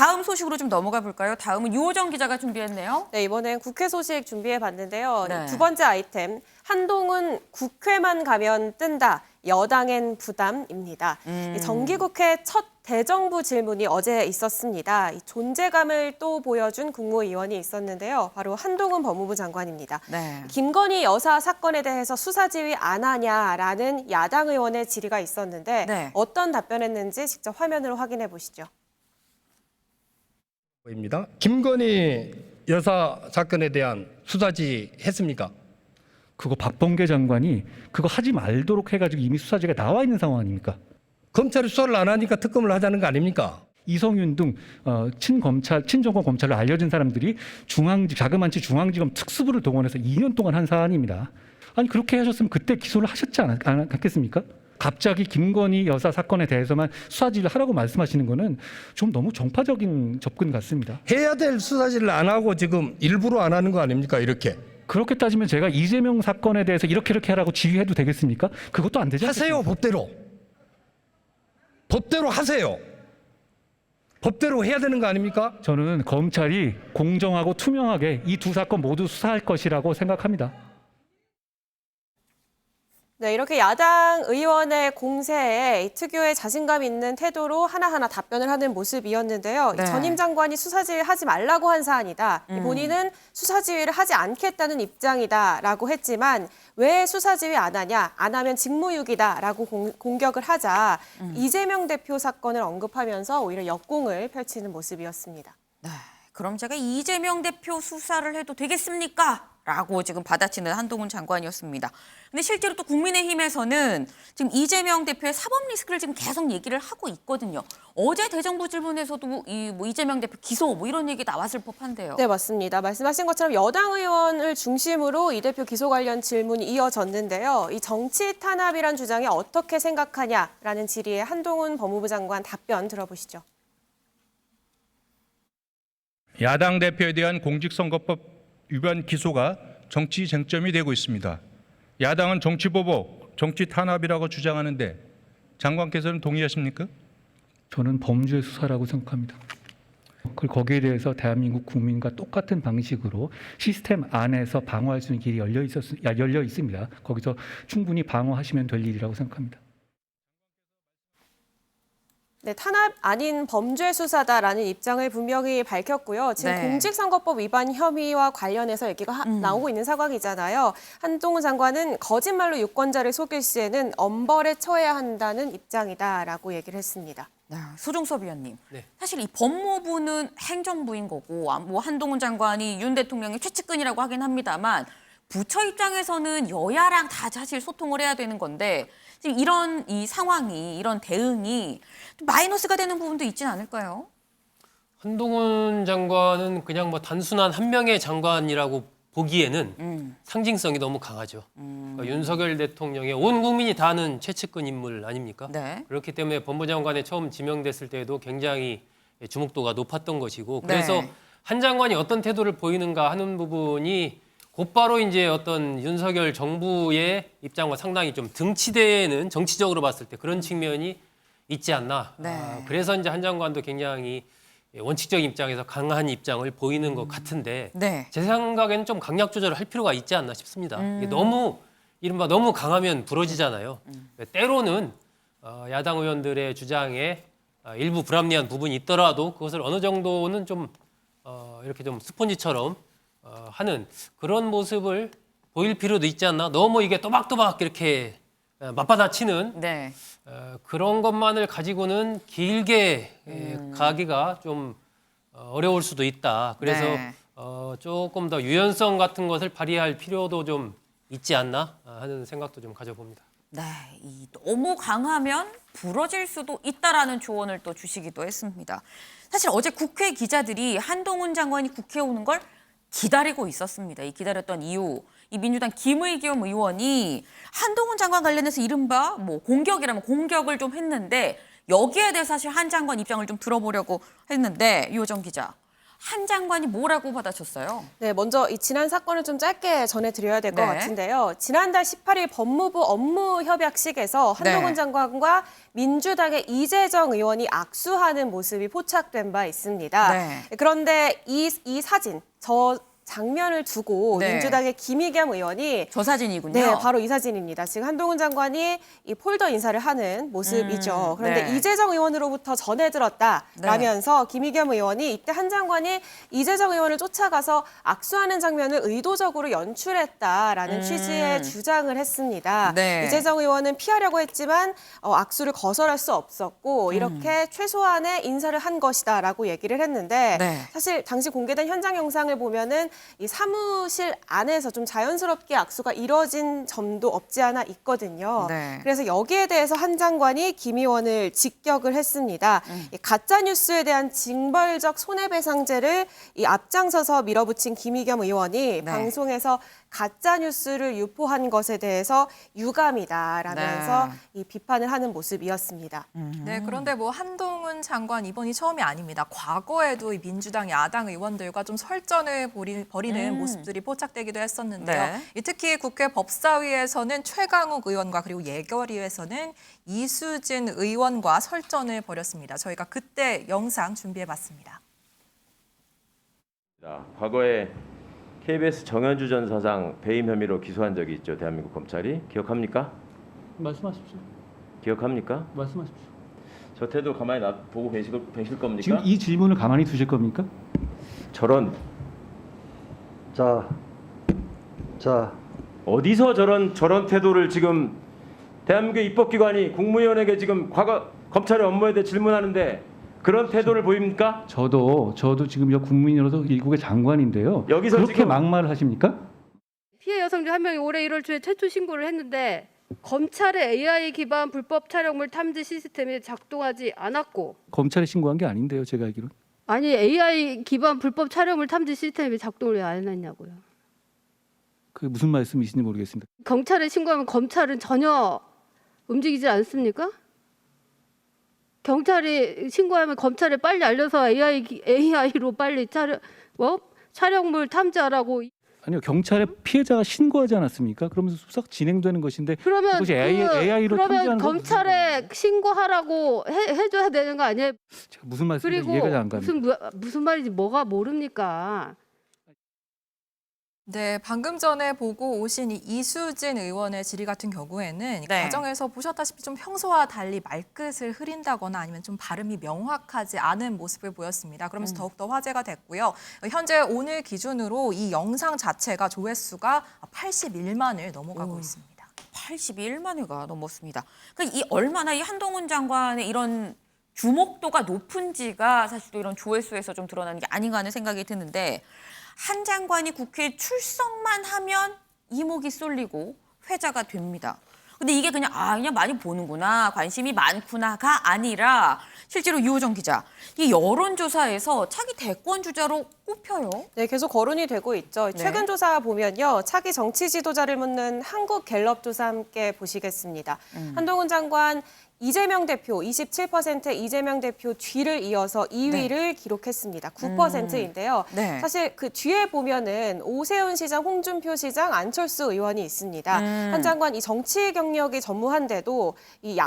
다음 소식으로 좀 넘어가 볼까요? 다음은 유호정 기자가 준비했네요. 네, 이번엔 국회 소식 준비해봤는데요. 네. 두 번째 아이템, 한동훈 국회만 가면 뜬다. 여당엔 부담입니다. 이 정기국회 첫 대정부 질문이 어제 있었습니다. 이 존재감을 또 보여준 국무위원이 있었는데요. 바로 한동훈 법무부 장관입니다. 네. 김건희 여사 사건에 대해서 수사 지휘 안 하냐라는 야당 의원의 질의가 있었는데 네. 어떤 답변했는지 직접 화면으로 확인해 보시죠. 입니다. 김건희 여사 사건에 대한 수사지 했습니까? 그거 박범계 장관이 그거 하지 말도록 해가지고 이미 수사지가 나와 있는 상황 아닙니까? 검찰이 수사를 안 하니까 특검을 하자는 거 아닙니까? 이성윤 등 친정권 검찰로 알려진 사람들이 자그마치 중앙지검 특수부를 동원해서 2년 동안 한 사안입니다. 아니 그렇게 하셨으면 그때 기소를 하셨지 않겠습니까? 갑자기 김건희 여사 사건에 대해서만 수사지를 하라고 말씀하시는 거는 좀 너무 정파적인 접근 같습니다. 해야 될 수사지를 안 하고 지금 일부러 안 하는 거 아닙니까? 이렇게. 그렇게 따지면 제가 이재명 사건에 대해서 이렇게 하라고 지휘해도 되겠습니까? 그것도 안 되지 않겠습니까? 하세요, 법대로. 법대로 하세요. 법대로 해야 되는 거 아닙니까? 저는 검찰이 공정하고 투명하게 이 두 사건 모두 수사할 것이라고 생각합니다. 네, 이렇게 야당 의원의 공세에 특유의 자신감 있는 태도로 하나하나 답변을 하는 모습이었는데요. 네. 전임 장관이 수사지휘 하지 말라고 한 사안이다. 본인은 수사지휘를 하지 않겠다는 입장이다라고 했지만 왜 수사지휘 안 하냐? 안 하면 직무유기다라고 공격을 하자 이재명 대표 사건을 언급하면서 오히려 역공을 펼치는 모습이었습니다. 네. 그럼 제가 이재명 대표 수사를 해도 되겠습니까? 라고 지금 받아치는 한동훈 장관이었습니다. 근데 실제로 또 국민의힘에서는 지금 이재명 대표의 사법 리스크를 지금 계속 얘기를 하고 있거든요. 어제 대정부 질문에서도 이재명 대표 기소 이런 얘기 나왔을 법한데요. 네, 맞습니다. 말씀하신 것처럼 여당 의원을 중심으로 이 대표 기소 관련 질문이 이어졌는데요. 이 정치 탄압이란 주장에 어떻게 생각하냐라는 질의에 한동훈 법무부 장관 답변 들어보시죠. 야당 대표에 대한 공직선거법 위반 기소가 정치 쟁점이 되고 있습니다. 야당은 정치보복, 정치 탄압이라고 주장하는데 장관께서는 동의하십니까? 저는 범죄 수사라고 생각합니다. 그리고 거기에 대해서 대한민국 국민과 똑같은 방식으로 시스템 안에서 방어할 수 있는 길이 열려 있습니다. 거기서 충분히 방어하시면 될 일이라고 생각합니다. 네, 탄압 아닌 범죄 수사다라는 입장을 분명히 밝혔고요. 지금 네. 공직선거법 위반 혐의와 관련해서 얘기가 나오고 있는 상황이잖아요. 한동훈 장관은 거짓말로 유권자를 속일 시에는 엄벌에 처해야 한다는 입장이다라고 얘기를 했습니다. 네, 소종섭 위원님. 네. 사실 이 법무부는 행정부인 거고 뭐 한동훈 장관이 윤 대통령의 최측근이라고 하긴 합니다만 부처 입장에서는 여야랑 다 사실 소통을 해야 되는 건데 지금 이런 이 상황이 이런 대응이 마이너스가 되는 부분도 있진 않을까요? 한동훈 장관은 그냥 뭐 단순한 한 명의 장관이라고 보기에는 상징성이 너무 강하죠. 그러니까 윤석열 대통령의 온 국민이 다 아는 최측근 인물 아닙니까? 네. 그렇기 때문에 법무장관에 처음 지명됐을 때에도 굉장히 주목도가 높았던 것이고 그래서 네. 한 장관이 어떤 태도를 보이는가 하는 부분이 곧바로 이제 어떤 윤석열 정부의 입장과 상당히 좀 등치되는 정치적으로 봤을 때 그런 측면이 있지 않나. 네. 그래서 이제 한 장관도 굉장히 원칙적인 입장에서 강한 입장을 보이는 것 같은데 네. 제 생각에는 좀 강약 조절을 할 필요가 있지 않나 싶습니다. 이게 너무 이른바 너무 강하면 부러지잖아요. 때로는 야당 의원들의 주장에 일부 불합리한 부분이 있더라도 그것을 어느 정도는 좀 이렇게 좀 스폰지처럼 하는 그런 모습을 보일 필요도 있지 않나. 너무 이게 또박또박 이렇게 맞받아치는 네. 그런 것만을 가지고는 길게 가기가 좀 어려울 수도 있다. 그래서 네. 조금 더 유연성 같은 것을 발휘할 필요도 좀 있지 않나 하는 생각도 좀 가져봅니다. 네, 이 너무 강하면 부러질 수도 있다라는 조언을 또 주시기도 했습니다. 사실 어제 국회 기자들이 한동훈 장관이 국회에 오는 걸 기다리고 있었습니다. 이 기다렸던 이유, 이 민주당 김의겸 의원이 한동훈 장관 관련해서 이른바 뭐 공격이라면 공격을 좀 했는데 여기에 대해서 사실 한 장관 입장을 좀 들어보려고 했는데 유호정 기자, 한 장관이 뭐라고 받아쳤어요? 네, 먼저 이 지난 사건을 좀 짧게 전해드려야 될 것 네. 같은데요. 지난달 18일 법무부 업무협약식에서 한동훈 네. 장관과 민주당의 이재정 의원이 악수하는 모습이 포착된 바 있습니다. 네. 그런데 이 사진, 저 장면을 두고 네. 민주당의 김의겸 의원이 저 사진이군요. 네, 바로 이 사진입니다. 지금 한동훈 장관이 이 폴더 인사를 하는 모습이죠. 그런데 네. 이재정 의원으로부터 전해 들었다라면서 김의겸 의원이 이때 한 장관이 이재정 의원을 쫓아가서 악수하는 장면을 의도적으로 연출했다라는 취지의 주장을 했습니다. 네. 이재정 의원은 피하려고 했지만 악수를 거절할 수 없었고 이렇게 최소한의 인사를 한 것이다라고 얘기를 했는데 네. 사실 당시 공개된 현장 영상을 보면은 이 사무실 안에서 좀 자연스럽게 악수가 이뤄진 점도 없지 않아 있거든요. 네. 그래서 여기에 대해서 한 장관이 김 의원을 직격을 했습니다. 이 가짜 뉴스에 대한 징벌적 손해배상제를 이 앞장서서 밀어붙인 김의겸 의원이 네. 방송에서 가짜 뉴스를 유포한 것에 대해서 유감이다라면서 네. 이 비판을 하는 모습이었습니다. 네, 그런데 뭐 한동훈 장관 이번이 처음이 아닙니다. 과거에도 이 민주당 야당 의원들과 좀 설전을 벌이는 모습들이 포착되기도 했었는데요. 네. 이 특히 국회 법사위에서는 최강욱 의원과 그리고 예결위에서는 이수진 의원과 설전을 벌였습니다. 저희가 그때 영상 준비해봤습니다. 과거에 KBS 정현주 전 사장 배임 혐의로 기소한 적이 있죠. 대한민국 검찰이. 기억합니까? 말씀하십시오. 기억합니까? 말씀하십시오. 저 태도 가만히 보고 계실 겁니까? 지금 이 질문을 가만히 두실 겁니까? 저런 자, 어디서 저런 태도를 지금 대한민국 입법기관이 국무위원에게 지금 과거 검찰의 업무에 대해 질문하는데 그런 태도를 보입니까? 저도 지금 국민으로서 일국의 장관인데요. 여기서 그렇게 지금 막말을 하십니까? 피해 여성 중 한 명이 올해 1월 초에 최초 신고를 했는데 검찰의 AI 기반 불법 촬영물 탐지 시스템이 작동하지 않았고 검찰에 신고한 게 아닌데요. 제가 알기로. 아니 AI 기반 불법 촬영물 탐지 시스템이 작동을 왜 안 했냐고요. 그 무슨 말씀이신지 모르겠습니다. 경찰에 신고하면 검찰은 전혀 움직이지 않습니까? 경찰이 신고하면 검찰에 빨리 알려서 AI로 빨리 촬영물 탐지하라고. 아니요, 경찰에 피해자가 신고하지 않았습니까? 그러면서 수사 진행되는 것인데 그러면 그것이 AI로 그러면 탐지하는 건 검찰에 신고하라고 해줘야 되는 거 아니에요? 제가 무슨 말씀인지 그리고 이해가 안 갑니다. 무슨 말인지 뭐가 모릅니까? 네, 방금 전에 보고 오신 이 이수진 의원의 질의 같은 경우에는 이 네. 과정에서 보셨다시피 좀 평소와 달리 말끝을 흐린다거나 아니면 좀 발음이 명확하지 않은 모습을 보였습니다. 그러면서 더욱더 화제가 됐고요. 현재 오늘 기준으로 이 영상 자체가 조회수가 81만을 넘어가고 있습니다. 81만 회가 넘었습니다. 그러니까 이 얼마나 이 한동훈 장관의 이런 주목도가 높은지가 사실 또 이런 조회수에서 좀 드러나는 게 아닌가 하는 생각이 드는데 한 장관이 국회에 출석만 하면 이목이 쏠리고 회자가 됩니다. 근데 이게 그냥 많이 보는구나, 관심이 많구나가 아니라 실제로 유호정 기자, 이 여론조사에서 차기 대권 주자로 꼽혀요. 네, 계속 거론이 되고 있죠. 최근 조사 보면요. 차기 정치 지도자를 묻는 한국 갤럽 조사 함께 보시겠습니다. 한동훈 장관 이재명 대표 27% 이재명 대표 뒤를 이어서 2위를 기록했습니다. 9%인데요. 네. 사실 그 뒤에 보면은 오세훈 시장, 홍준표 시장, 안철수 의원이 있습니다. 한 장관 이 정치 경력이 전무한데도 이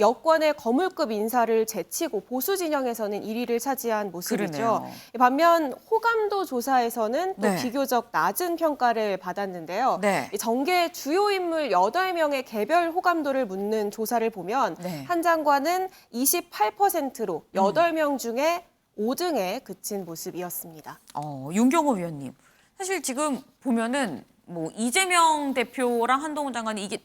여권의 거물급 인사를 제치고 보수 진영에서는 1위를 차지한 모습이죠. 그러네요. 반면 호감도 조사에서는 또 네. 비교적 낮은 평가를 받았는데요. 네. 이 정계 주요 인물 8명의 개별 호감도를 묻는 조사를 보면 네. 한 장관은 28%로 8명 중에 5등에 그친 모습이었습니다. 윤경호 위원님, 사실 지금 보면은 뭐 이재명 대표랑 한동훈 장관이 이게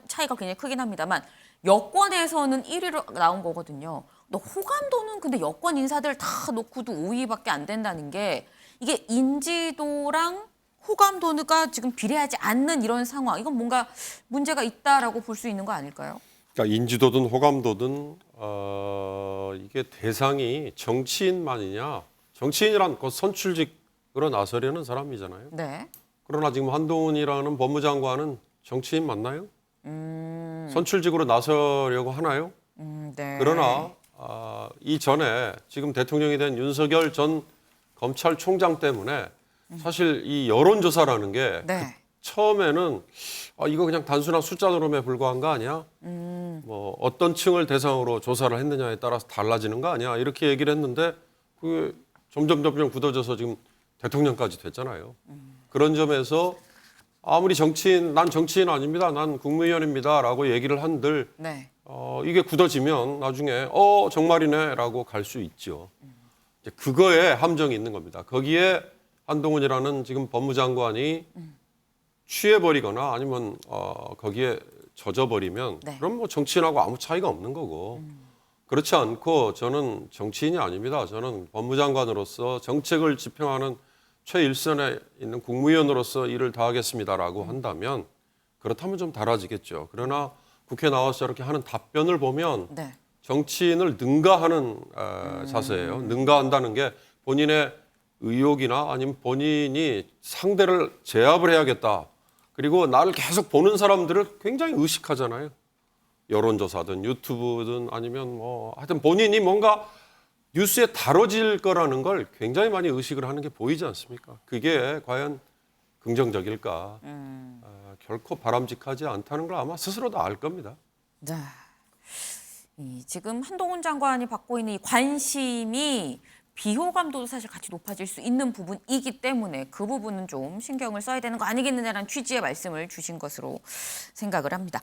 차이가 굉장히 크긴 합니다만 여권에서는 1위로 나온 거거든요. 호감도는 근데 여권 인사들 다 놓고도 5위밖에 안 된다는 게 이게 인지도랑 호감도가 지금 비례하지 않는 이런 상황. 이건 뭔가 문제가 있다라고 볼 수 있는 거 아닐까요? 그러니까 인지도든 호감도든 이게 대상이 정치인만이냐? 정치인이란 곧 선출직으로 나서려는 사람이잖아요. 네. 그러나 지금 한동훈이라는 법무장관은 정치인 맞나요? 선출직으로 나서려고 하나요? 네. 그러나 이전에 지금 대통령이 된 윤석열 전 검찰총장 때문에 사실 이 여론조사라는 게 네. 처음에는 이거 그냥 단순한 숫자 노름에 불과한 거 아니야? 뭐 어떤 층을 대상으로 조사를 했느냐에 따라서 달라지는 거 아니야? 이렇게 얘기를 했는데 그게 점점 굳어져서 지금 대통령까지 됐잖아요. 그런 점에서 아무리 난 정치인 아닙니다. 난 국무위원입니다라고 얘기를 한들 네. 이게 굳어지면 나중에 정말이네라고 갈 수 있죠. 이제 그거에 함정이 있는 겁니다. 거기에 한동훈이라는 지금 법무장관이 취해버리거나 아니면 거기에 젖어버리면 네. 그럼 뭐 정치인하고 아무 차이가 없는 거고 그렇지 않고 저는 정치인이 아닙니다. 저는 법무장관으로서 정책을 집행하는 최일선에 있는 국무위원으로서 일을 다하겠습니다라고 한다면 그렇다면 좀 달라지겠죠. 그러나 국회 나와서 저렇게 하는 답변을 보면 네. 정치인을 능가하는 자세예요. 능가한다는 게 본인의 의혹이나 아니면 본인이 상대를 제압을 해야겠다. 그리고 나를 계속 보는 사람들을 굉장히 의식하잖아요. 여론조사든 유튜브든 아니면 뭐 하여튼 본인이 뭔가 뉴스에 다뤄질 거라는 걸 굉장히 많이 의식을 하는 게 보이지 않습니까? 그게 과연 긍정적일까? 결코 바람직하지 않다는 걸 아마 스스로도 알 겁니다. 네. 지금 한동훈 장관이 받고 있는 이 관심이 비호감도도 사실 같이 높아질 수 있는 부분이기 때문에 그 부분은 좀 신경을 써야 되는 거 아니겠느냐라는 취지의 말씀을 주신 것으로 생각을 합니다.